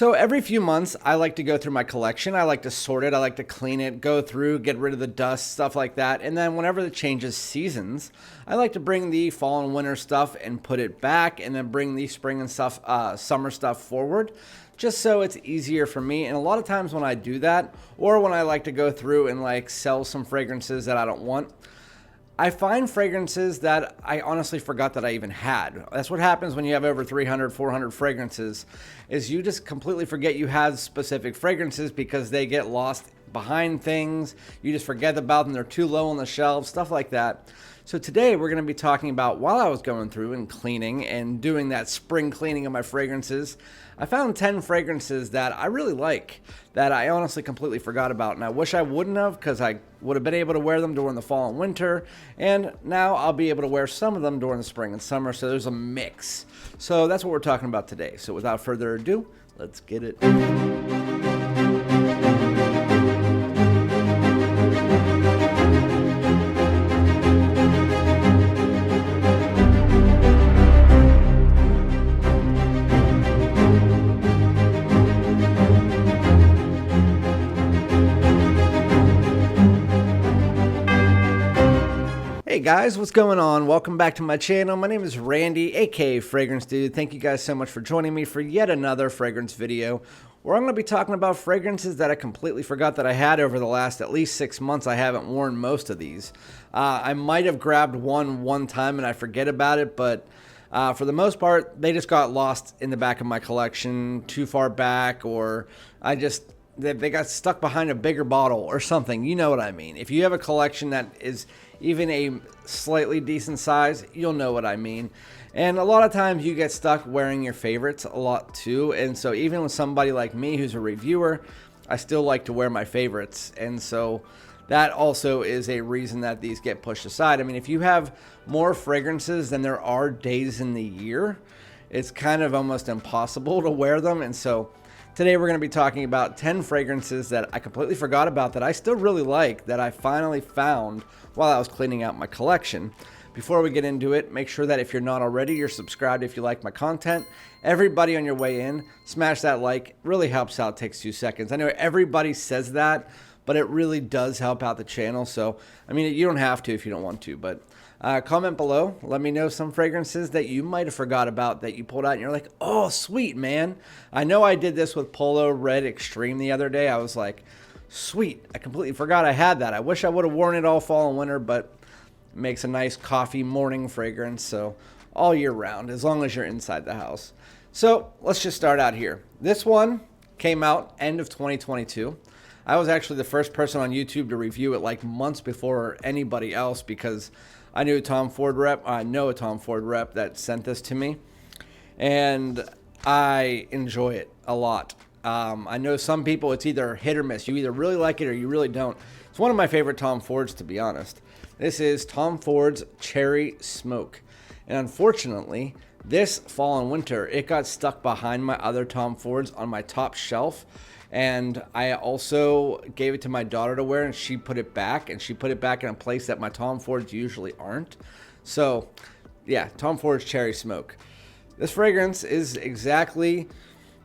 So every few months, I like to go through my collection. I like to sort it. I like to clean it, go through, get rid of the dust, stuff like that. And then whenever it changes seasons, I like to bring the fall and winter stuff and put it back, and then bring the spring and stuff, summer stuff forward, just so it's easier for me. And a lot of times when I do that, or when I like to go through and like sell some fragrances that I don't want, I find fragrances that I honestly forgot that I even had. That's what happens when you have over 300, 400 fragrances, is you just completely forget you had specific fragrances because they get lost behind things. You just forget about them. They're too low on the shelves, stuff like that. So today we're going to be talking about, while I was going through and cleaning and doing that spring cleaning of my fragrances, I found 10 fragrances that I really like that I honestly completely forgot about. And I wish I wouldn't have, because I would have been able to wear them during the fall and winter. And now I'll be able to wear some of them during the spring and summer. So there's a mix. So that's what we're talking about today. So without further ado, let's get it. Hey guys, what's going on? Welcome back to my channel. My name is Randy, aka Fragrance Dude. Thank you guys so much for joining me for yet another fragrance video, where I'm going to be talking about fragrances that I completely forgot that I had over the last at least 6 months. I haven't worn most of these. I might have grabbed one time and I forget about it, but for the most part, they just got lost in the back of my collection, too far back, or they got stuck behind a bigger bottle or something. You know what I mean. If you have a collection that is even a slightly decent size, you'll know what I mean. And a lot of times you get stuck wearing your favorites a lot too. And so even with somebody like me who's a reviewer, I still like to wear my favorites. And so that also is a reason that these get pushed aside. I mean, if you have more fragrances than there are days in the year, it's kind of almost impossible to wear them. And so today we're going to be talking about 10 fragrances that I completely forgot about that I still really like, that I finally found while I was cleaning out my collection. Before we get into it, make sure that if you're not already, you're subscribed if you like my content. Everybody on your way in, smash that like. It really helps out. It takes 2 seconds. I know everybody says that, but it really does help out the channel. So, I mean, you don't have to if you don't want to, but comment below. Let me know some fragrances that you might have forgot about that you pulled out and you're like, oh, sweet, man. I know I did this with Polo Red Extreme the other day. I was like, sweet, I completely forgot I had that. I wish I would have worn it all fall and winter, but it makes a nice coffee morning fragrance, so all year round, as long as you're inside the house. So let's just start out here. This one came out end of 2022. I was actually the first person on YouTube to review it like months before anybody else, because I know a Tom Ford rep that sent this to me, and I enjoy it a lot. I know some people, it's either hit or miss. You either really like it or you really don't. It's one of my favorite Tom Fords, to be honest. This is Tom Ford's Cherry Smoke. And unfortunately, this fall and winter, it got stuck behind my other Tom Fords on my top shelf. And I also gave it to my daughter to wear, and she put it back. And she put it back in a place that my Tom Fords usually aren't. So, yeah, Tom Ford's Cherry Smoke. This fragrance is exactly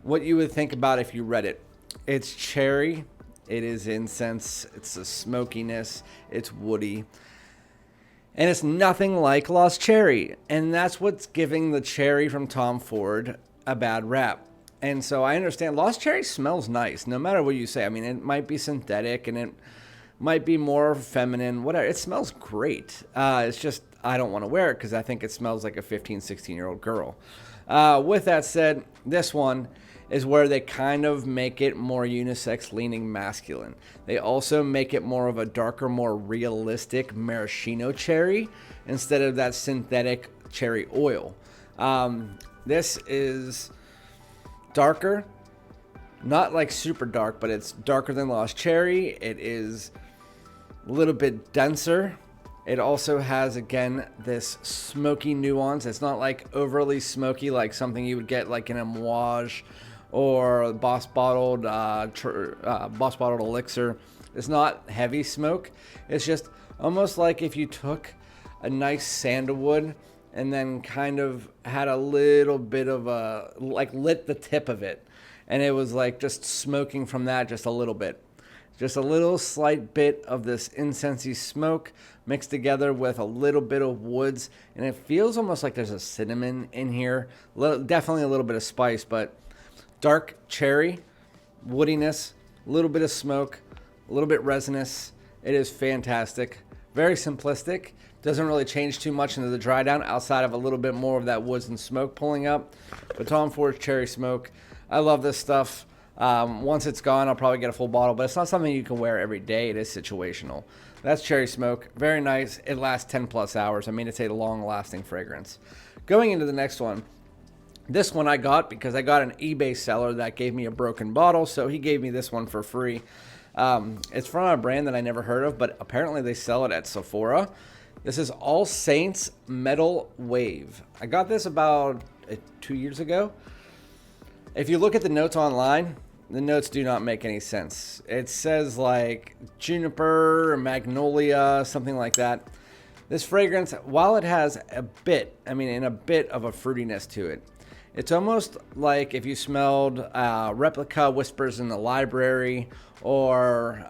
what you would think about if you read it. It's cherry, it is incense, it's a smokiness, it's woody, and it's nothing like Lost Cherry. And that's what's giving the cherry from Tom Ford a bad rap. And so I understand Lost Cherry smells nice, no matter what you say. I mean, it might be synthetic and it might be more feminine, whatever. It smells great. It's just, I don't want to wear it because I think it smells like a 15, 16-year-old girl. With that said, this one is where they kind of make it more unisex leaning masculine. They also make it more of a darker, more realistic maraschino cherry instead of that synthetic cherry oil. This is darker, not like super dark, but it's darker than Lost Cherry. It is a little bit denser. It also has, again, this smoky nuance. It's not like overly smoky like something you would get like in a Amouage or Boss Bottled Elixir. It's not heavy smoke. It's just almost like if you took a nice sandalwood and then kind of had a little bit of a, like, lit the tip of it and it was like just smoking from that just a little bit. Just a little slight bit of this incensey smoke mixed together with a little bit of woods, and it feels almost like there's a cinnamon in here. Definitely a little bit of spice, but dark cherry, woodiness, a little bit of smoke, a little bit resinous. It is fantastic. Very simplistic. Doesn't really change too much into the dry down outside of a little bit more of that woods and smoke pulling up. But Tom Ford's cherry smoke. I love this stuff. Once it's gone, I'll probably get a full bottle, but it's not something you can wear every day. It is situational. That's cherry smoke. Very nice. It lasts 10 plus hours. I mean, it's a long lasting fragrance. Going into the next one. This one I got because I got an eBay seller that gave me a broken bottle, so he gave me this one for free. It's from a brand that I never heard of, but apparently they sell it at Sephora. This is All Saints Metal Wave. I got this about 2 years ago. If you look at the notes online, the notes do not make any sense. It says like juniper or magnolia, something like that. This fragrance, while it has a bit of a fruitiness to it, it's almost like if you smelled Replica Whispers in the Library, or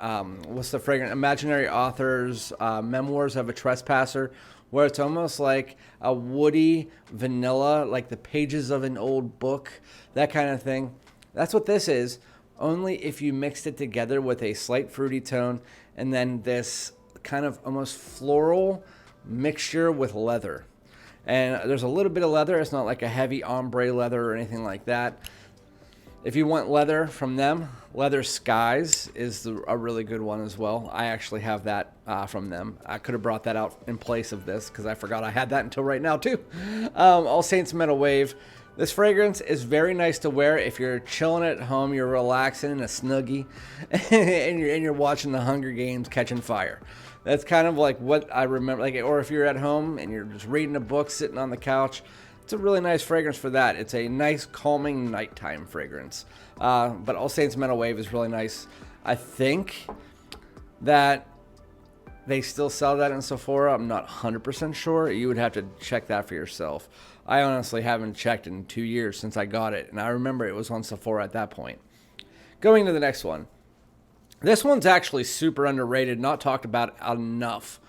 what's the fragrance? Imaginary Authors, Memoirs of a Trespasser, where it's almost like a woody vanilla, like the pages of an old book, that kind of thing. That's what this is, only if you mixed it together with a slight fruity tone and then this kind of almost floral mixture with leather. And there's a little bit of leather. It's not like a heavy ombre leather or anything like that. If you want leather from them, Leather Skies is a really good one as well. I actually have that from them. I could have brought that out in place of this because I forgot I had that until right now too. All Saints Metal Wave. This fragrance is very nice to wear if you're chilling at home, you're relaxing in a Snuggie, and you're watching the Hunger Games catching fire. That's kind of like what I remember. Or if you're at home and you're just reading a book, sitting on the couch. It's a really nice fragrance for that. It's a nice, calming nighttime fragrance. But All Saints Metal Wave is really nice. I think that they still sell that in Sephora. I'm not 100% sure. You would have to check that for yourself. I honestly haven't checked in 2 years since I got it, and I remember it was on Sephora at that point. Going to the next one. This one's actually super underrated, not talked about enough.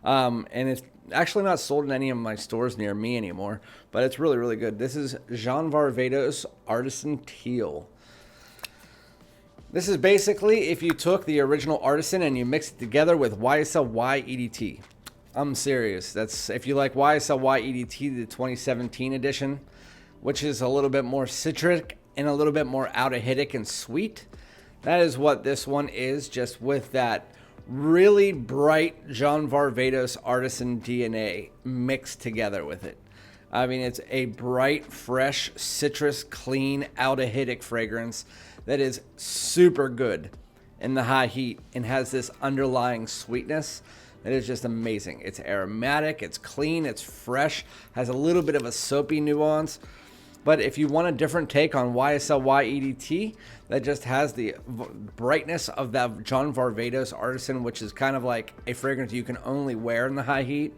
And it's actually not sold in any of my stores near me anymore, but it's really, really good. This is Jean Varvatos Artisan Teal. This is basically if you took the original Artisan and you mixed it together with YSL Y EDT. I'm serious. That's if you like YSL Y EDT, the 2017 edition, which is a little bit more citric and a little bit more aldehydic and sweet. That is what this one is, just with that really bright Jean Varvatos Artisan DNA mixed together with it. I mean, it's a bright, fresh, citrus, clean, aldehydic fragrance that is super good in the high heat and has this underlying sweetness that is just amazing. It's aromatic, it's clean, it's fresh, has a little bit of a soapy nuance. But if you want a different take on YSL Y EDT, that just has the brightness of that Jean Varvatos Artisan, which is kind of like a fragrance you can only wear in the high heat,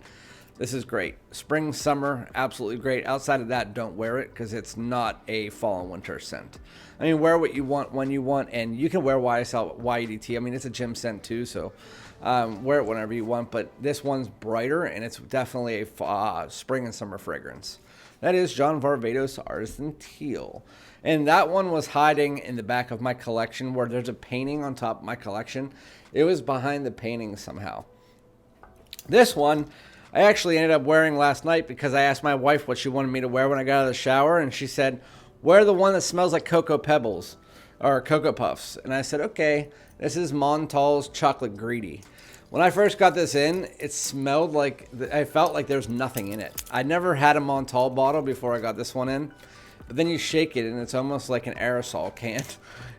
this is great. Spring, summer, absolutely great. Outside of that, don't wear it because it's not a fall and winter scent. I mean, wear what you want when you want, and you can wear YSL Y EDT. I mean, it's a gym scent too, so wear it whenever you want. But this one's brighter, and it's definitely a spring and summer fragrance. That is Jean Varvatos Artisan Teal. And that one was hiding in the back of my collection where there's a painting on top of my collection. It was behind the painting somehow. This one I actually ended up wearing last night because I asked my wife what she wanted me to wear when I got out of the shower, and she said, wear the one that smells like Cocoa Pebbles or Cocoa Puffs. And I said, okay, this is Montale's Chocolate Greedy. When I first got this in, it smelled like, I felt like there's nothing in it. I'd never had a Montale bottle before I got this one in, but then you shake it and it's almost like an aerosol can.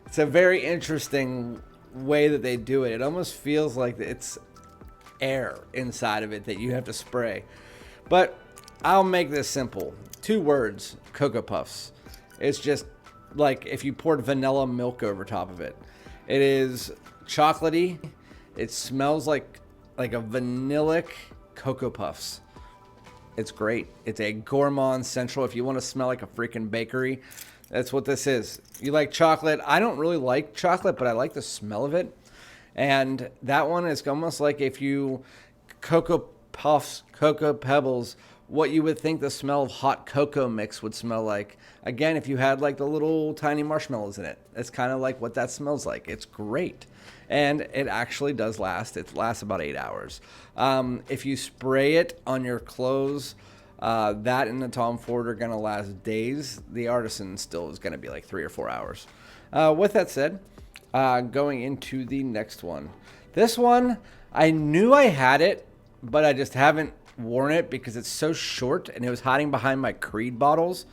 It's a very interesting way that they do it. It almost feels like it's air inside of it that you have to spray. But I'll make this simple. 2 words, Cocoa Puffs. It's just like if you poured vanilla milk over top of it. It is chocolatey. It smells like a vanillic Cocoa Puffs. It's great. It's a gourmand central. If you want to smell like a freaking bakery, That's what this is. You like chocolate. I don't really like chocolate, but I like the smell of it. And that one is almost like if you Cocoa Puffs, Cocoa Pebbles, what you would think the smell of hot cocoa mix would smell like. Again, if you had like the little tiny marshmallows in it, it's kind of like what that smells like. It's great. And it actually does last. It lasts about 8 hours. If you spray it on your clothes, that and the Tom Ford are going to last days. The Artisan still is going to be like 3 or 4 hours. With that said, going into the next one. This one, I knew I had it, but I just haven't worn it because it's so short and it was hiding behind my Creed bottles.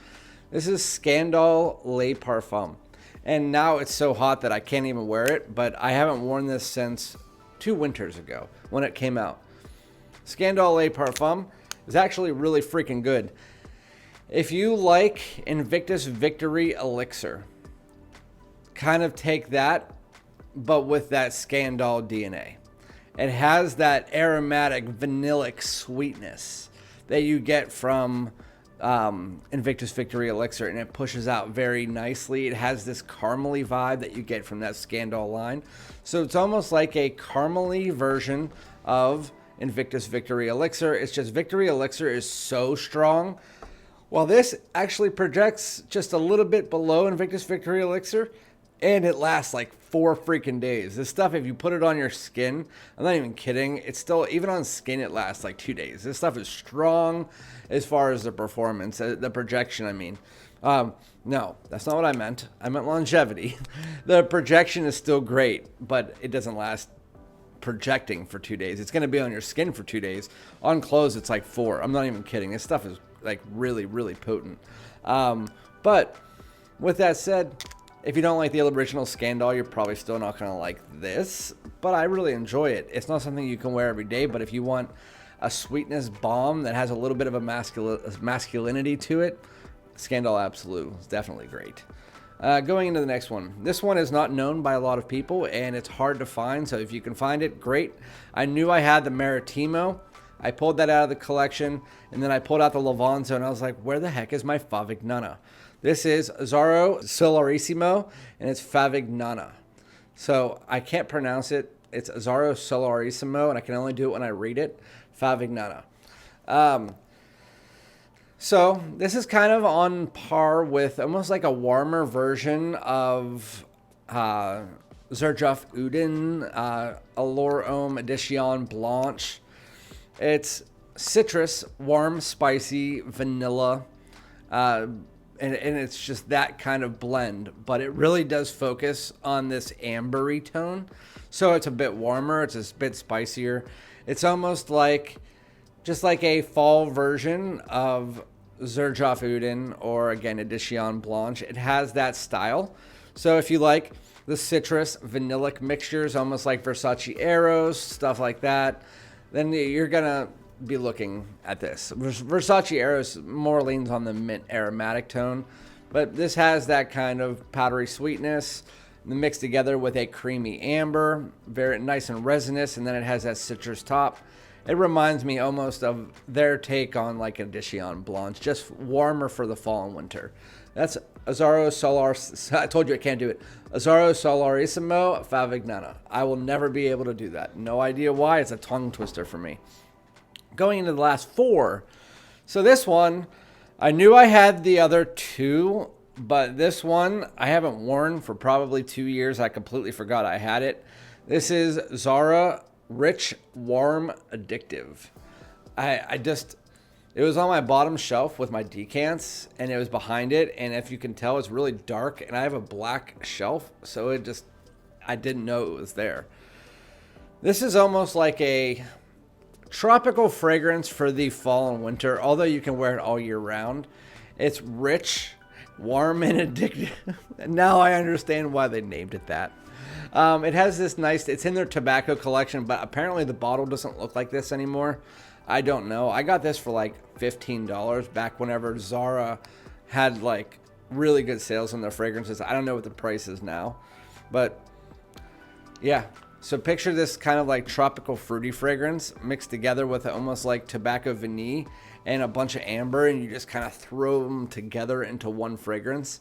This is Scandal Le Parfum. And now it's so hot that I can't even wear it, but I haven't worn this since 2 winters ago when it came out. Scandal Le Parfum is actually really freaking good. If you like Invictus Victory Elixir, kind of take that, but with that Scandal DNA. It has that aromatic vanillic sweetness that you get from Invictus Victory Elixir, and it pushes out very nicely. It has this caramely vibe that you get from that Scandal line. So it's almost like a caramely version of Invictus Victory Elixir. It's just Victory Elixir is so strong. While this actually projects just a little bit below Invictus Victory Elixir, and it lasts like 4 freaking days. This stuff, if you put it on your skin, I'm not even kidding, it's still, even on skin, it lasts like 2 days. This stuff is strong as far as the performance, the projection, I mean. No, that's not what I meant. I meant longevity. The projection is still great, but it doesn't last projecting for 2 days. It's going to be on your skin for 2 days. On clothes, it's like 4. I'm not even kidding. This stuff is like really, really potent. But with that said, if you don't like the original Scandal, you're probably still not going to like this, but I really enjoy it. It's not something you can wear every day, but if you want a sweetness bomb that has a little bit of a masculinity to it, Scandal Absolu is definitely great. Going into the next one. This one is not known by a lot of people, and it's hard to find, so if you can find it, great. I knew I had the Maritimo. I pulled that out of the collection, and then I pulled out the Lavanzo, and I was like, where the heck is my Favignana? This is Zara Solarissimo, and it's Favignana. So I can't pronounce it. It's Zara Solarissimo, and I can only do it when I read it. Favignana. So this is kind of on par with almost like a warmer version of Zerjoff Uden, Allure Homme Edition Blanche. It's citrus, warm, spicy, vanilla, and it's just that kind of blend, but it really does focus on this ambery tone. So it's a bit warmer, it's a bit spicier. It's almost like, just like a fall version of Zerjoff Uden or again, Edition Blanche. It has that style. So if you like the citrus vanillic mixtures, almost like Versace Eros, stuff like that, then you're gonna be looking at this. Versace Eros more leans on the mint aromatic tone, but this has that kind of powdery sweetness mixed together with a creamy amber, very nice and resinous, and then it has that citrus top. It reminds me almost of their take on like an Edition Blanche, just warmer for the fall and winter. That's Azzaro Solar. I told you I can't do it. Azzaro Solarissimo Favignana. I will never be able to do that. No idea why. It's a tongue twister for me. Going into the last 4. So this one, I knew I had the other 2, but this one I haven't worn for probably 2 years. I completely forgot I had it. This is Zara Rich Warm Addictive. It was on my bottom shelf with my decants, and it was behind it, and if you can tell, it's really dark, and I have a black shelf, so I didn't know it was there. This is almost like a tropical fragrance for the fall and winter, although you can wear it all year round. It's rich, warm, and addictive. Now I understand why they named it that. It has this nice, it's in their tobacco collection, but apparently the bottle doesn't look like this anymore. I don't know. I got this for like $15 back whenever Zara had like really good sales on their fragrances. I don't know what the price is now, but yeah. So picture this kind of like tropical fruity fragrance mixed together with almost like tobacco vanille and a bunch of amber, and you just kind of throw them together into one fragrance.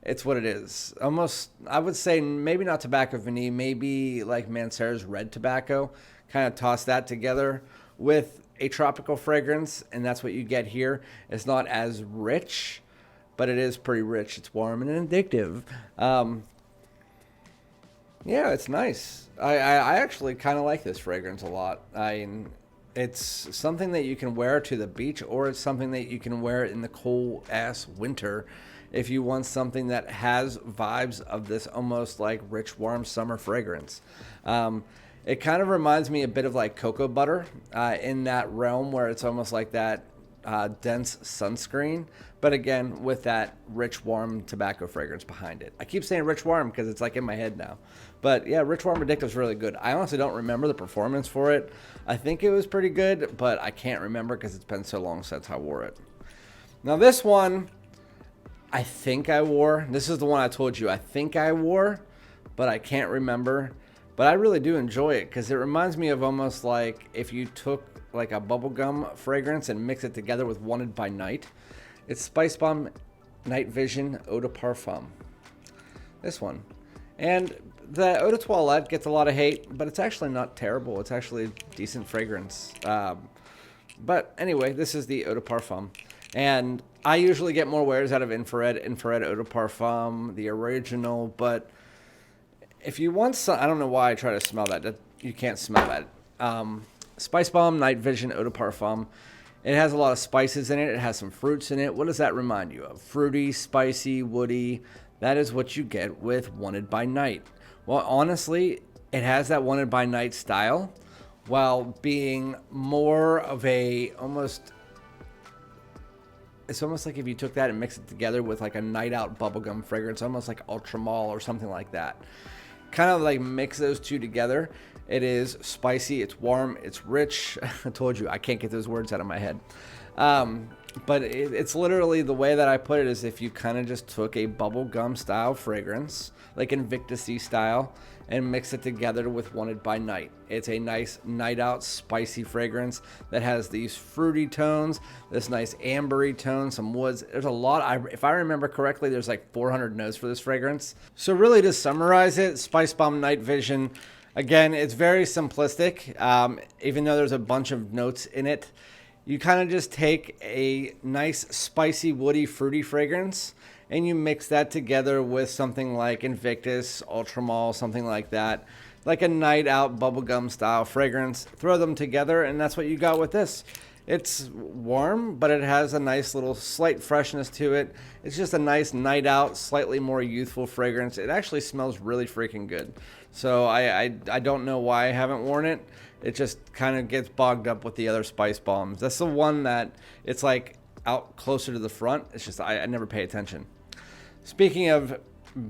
It's what it is. Almost, I would say maybe not tobacco vanille, maybe like Mancera's red tobacco. Kind of toss that together with a tropical fragrance, and that's what you get here. It's not as rich, but it is pretty rich. It's warm and addictive. Yeah, it's nice. I actually kind of like this fragrance a lot. It's something that you can wear to the beach, or it's something that you can wear in the cold ass winter if you want something that has vibes of this almost like rich, warm summer fragrance. It kind of reminds me a bit of like cocoa butter in that realm where it's almost like that dense sunscreen, but again, with that rich, warm tobacco fragrance behind it. I keep saying rich, warm because it's like in my head now. But yeah, Rich Warm Addictive is really good. I honestly don't remember the performance for it. I think it was pretty good, but I can't remember because it's been so long since I wore it. Now this one, I think I wore. This is the one I told you I think I wore, but I can't remember. But I really do enjoy it because it reminds me of almost like if you took like a bubblegum fragrance and mix it together with Wanted by Night. It's Spicebomb Night Vision Eau de Parfum. This one. And the Eau de Toilette gets a lot of hate, but it's actually not terrible. It's actually a decent fragrance. But anyway, this is the Eau de Parfum. And I usually get more wears out of Infrared Eau de Parfum, the original. But if you want some, I don't know why I try to smell that. You can't smell that. Spicebomb Night Vision Eau de Parfum. It has a lot of spices in it. It has some fruits in it. What does that remind you of? Fruity, spicy, woody. That is what you get with Wanted by Night. Well, honestly, it has that Wanted by Night style while being more of a it's almost like if you took that and mixed it together with like a night out bubblegum fragrance, almost like Ultra Mall or something like that. Kind of like mix those two together. It is spicy, it's warm, it's rich. I told you, I can't get those words out of my head. But it's literally the way that I put it is if you kind of just took a bubblegum style fragrance, like Invictus-y style, and mix it together with Wanted by Night. It's a nice night out spicy fragrance that has these fruity tones, this nice ambery tone, some woods. There's a lot. If I remember correctly, there's like 400 notes for this fragrance. So really to summarize it, Spicebomb Night Vision, again, it's very simplistic. Even though there's a bunch of notes in it, you kind of just take a nice spicy, woody, fruity fragrance and you mix that together with something like Invictus, Ultramall, something like that. Like a night out bubblegum style fragrance. Throw them together and that's what you got with this. It's warm, but it has a nice little slight freshness to it. It's just a nice night out, slightly more youthful fragrance. It actually smells really freaking good. So I don't know why I haven't worn it. It just kind of gets bogged up with the other Spice Bombs. That's the one that it's like out closer to the front. It's just I never pay attention. Speaking of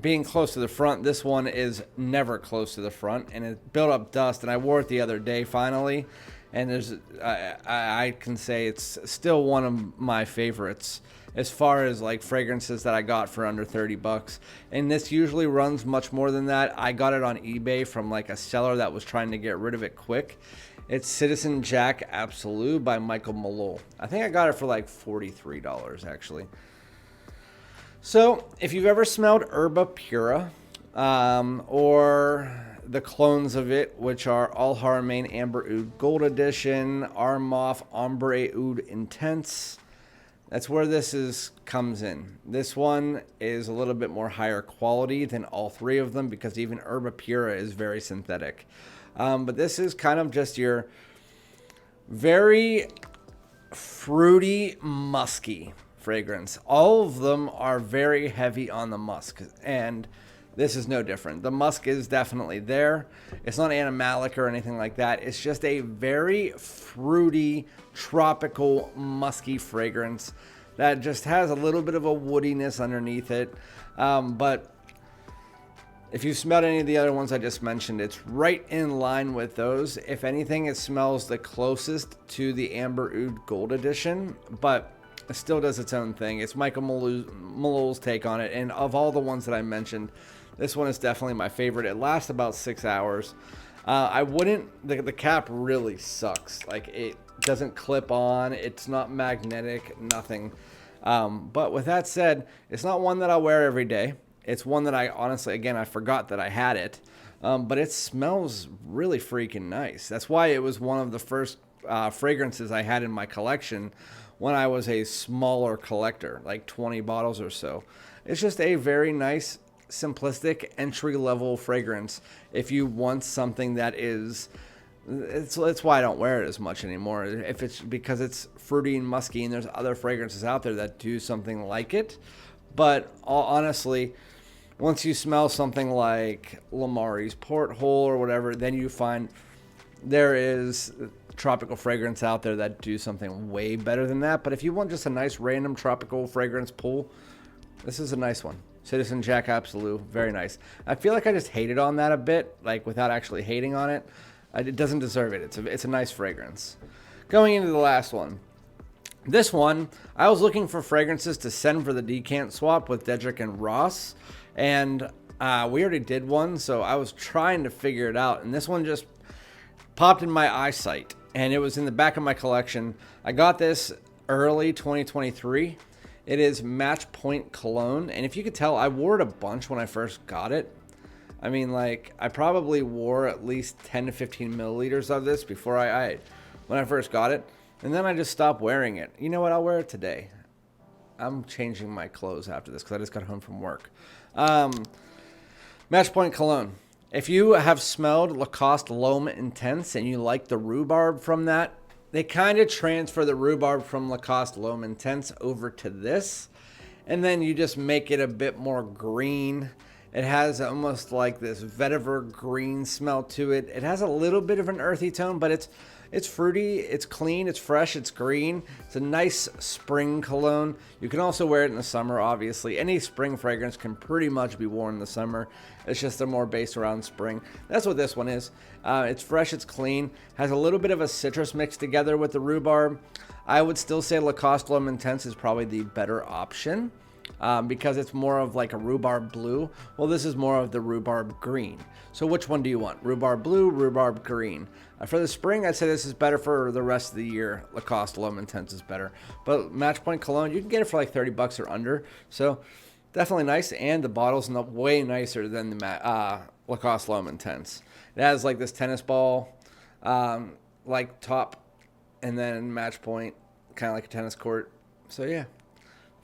being close to the front, this one is never close to the front, and it built up dust, and I wore it the other day finally, and I can say it's still one of my favorites as far as like fragrances that I got for under 30 bucks. And this usually runs much more than that. I got it on eBay from like a seller that was trying to get rid of it quick. It's Citizen Jack Absolu by Michael Malul. I think I got it for like $43 actually. So if you've ever smelled Herba Pura or the clones of it, which are Al Haramain Amber Oud Gold Edition, Armaf Ombre Oud Intense, that's where this comes in. This one is a little bit more higher quality than all three of them because even Herba Pura is very synthetic. But this is kind of just your very fruity, musky fragrance. All of them are very heavy on the musk, and this is no different. The musk is definitely there. It's not animalic or anything like that. It's just a very fruity, tropical, musky fragrance that just has a little bit of a woodiness underneath it. But if you've smelled any of the other ones I just mentioned, it's right in line with those. If anything, it smells the closest to the Amber Oud Gold Edition, but it still does its own thing. It's Michael Malul's take on it, and of all the ones that I mentioned, this one is definitely my favorite. It lasts about 6 hours. The cap really sucks. Like, it doesn't clip on. It's not magnetic, nothing. But with that said, it's not one that I'll wear every day. It's one that I honestly, again, I forgot that I had it, but it smells really freaking nice. That's why it was one of the first fragrances I had in my collection when I was a smaller collector, like 20 bottles or so. It's just a very nice, simplistic, entry-level fragrance if you want something that is... It's why I don't wear it as much anymore. If it's because it's fruity and musky, and there's other fragrances out there that do something like it. But honestly, once you smell something like Lamari's Porthole or whatever, then you find there is tropical fragrance out there that do something way better than that. But if you want just a nice random tropical fragrance pull, this is a nice one. Citizen Jack Absolu, very nice. I feel like I just hated on that a bit, like without actually hating on it. It doesn't deserve it. It's a nice fragrance. Going into the last one. This one, I was looking for fragrances to send for the decant swap with Dedrick and Ross. And we already did one, so I was trying to figure it out. And this one just popped in my eyesight. And it was in the back of my collection. I got this early 2023. It is Match Point Cologne. And if you could tell, I wore it a bunch when I first got it. I mean, like, I probably wore at least 10 to 15 milliliters of this before when I first got it. And then I just stopped wearing it. You know what? I'll wear it today. I'm changing my clothes after this because I just got home from work. Match Point Cologne. If you have smelled Lacoste L'Homme Intense and you like the rhubarb from that, they kind of transfer the rhubarb from Lacoste L'Homme Intense over to this. And then you just make it a bit more green. It has almost like this vetiver green smell to it. It has a little bit of an earthy tone, but it's fruity, it's clean, it's fresh, it's green. It's a nice spring cologne. You can also wear it in the summer, obviously. Any spring fragrance can pretty much be worn in the summer. It's just they're more based around spring. That's what this one is. It's fresh, it's clean, has a little bit of a citrus mixed together with the rhubarb. I would still say Lacoste L'Homme Intense is probably the better option. Because it's more of like a rhubarb blue. Well, this is more of the rhubarb green. So which one do you want? Rhubarb blue, rhubarb green. For the spring, I'd say this is better. For the rest of the year, Lacoste L'Homme Intense is better. But Match Point Cologne, you can get it for like 30 bucks or under. So definitely nice. And the bottle's way nicer than the Lacoste L'Homme Intense. It has like this tennis ball like top, and then match point, kind of like a tennis court. So yeah,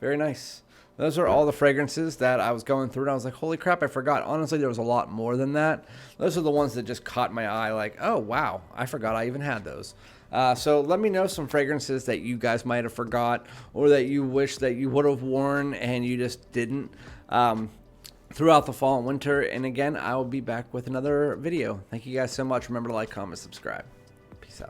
very nice. Those are all the fragrances that I was going through, and I was like, holy crap, I forgot. Honestly, there was a lot more than that. Those are the ones that just caught my eye, like, oh, wow, I forgot I even had those. So let me know some fragrances that you guys might have forgot or that you wish that you would have worn and you just didn't throughout the fall and winter. And again, I will be back with another video. Thank you guys so much. Remember to like, comment, subscribe. Peace out.